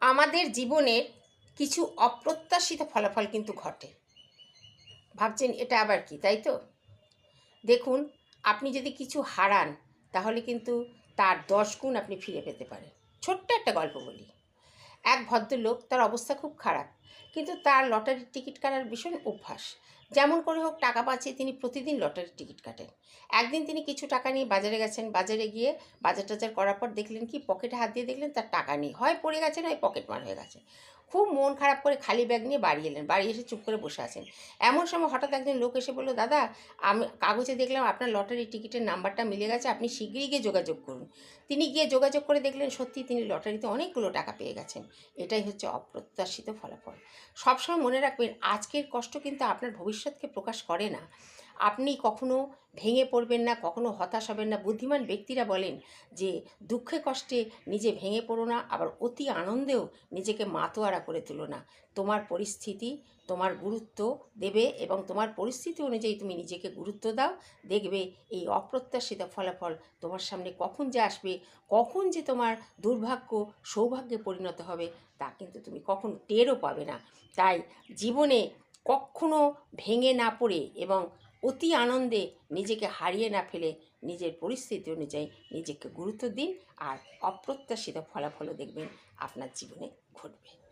আমাদের জীবনের কিছু অপ্রত্যাশিত ফলাফল কিন্তু ঘটে। ভাবছেন এটা আবার কি, তাই তো? দেখুন, আপনি যদি কিছু হারান তাহলে কিন্তু তার 10 গুণ আপনি ফিরে পেতে পারেন। ছোট্ট একটা গল্প বলি। এক ভদ্রলোক, তার অবস্থা খুব খারাপ, কিন্তু তার লটারির টিকিট কাটার ভীষণ অভ্যাস। যেমন করে হোক টাকা বাঁচিয়ে তিনি প্রতিদিন লটারির টিকিট কাটেন। একদিন তিনি কিছু টাকা নিয়ে বাজারে গেছেন। বাজারে গিয়ে বাজার টাজার করার পর দেখলেন কি, পকেটে হাত দিয়ে দেখলেন তার টাকা নেই, হয় পড়ে গেছে নয় পকেটমার হয়ে গেছে। খুব মন খারাপ করে খালি ব্যাগ নিয়ে বাড়ি এলেন। বাড়ি এসে চুপ করে বসে আছেন। এমন সময় হঠাৎ একজন লোক এসে বলল, দাদা, আমি কাগজে দেখলাম আপনার লটারির টিকিটের নাম্বারটা মিলে গেছে, আপনি শীঘ্রই গিয়ে যোগাযোগ করুন। তিনি গিয়ে যোগাযোগ করে দেখলেন সত্যি তিনি লটারিতে অনেকগুলো টাকা পেয়ে গেছেন। এটাই হচ্ছে অপ্রত্যাশিত ফলাফল। সবসময় মনে রাখবেন, আজকের কষ্ট কিন্তু আপনার ভবিষ্যৎকে প্রকাশ করে না। আপনি কখনো ভেঙে পড়বেন না, কখনো হতাশ হবেন না। বুদ্ধিমান ব্যক্তিরা বলেন যে দুঃখে কষ্টে নিজে ভেঙে পড়ো না, আবার অতি আনন্দেও নিজেকে মাতোয়ারা করে তুলো না। তোমার পরিস্থিতি তোমার গুরুত্ব দেবে এবং তোমার পরিস্থিতি অনুযায়ী তুমি নিজেকে গুরুত্ব দাও। দেখবে এই অপ্রত্যাশিত ফলাফল তোমার সামনে কখন যে আসবে, কখন যে তোমার দুর্ভাগ্য সৌভাগ্যে পরিণত হবে, তা কিন্তু তুমি কখনো টেরও পাবে না। তাই জীবনে কখনো ভেঙে না পড়ে এবং অতি আনন্দে নিজেকে হারিয়ে না ফেলে নিজের পরিস্থিতি অনুযায়ী নিজেকে গুরুত্ব দিন, আর অপ্রত্যাশিত ফলাফলও দেখবেন আপনার জীবনে ঘটবে।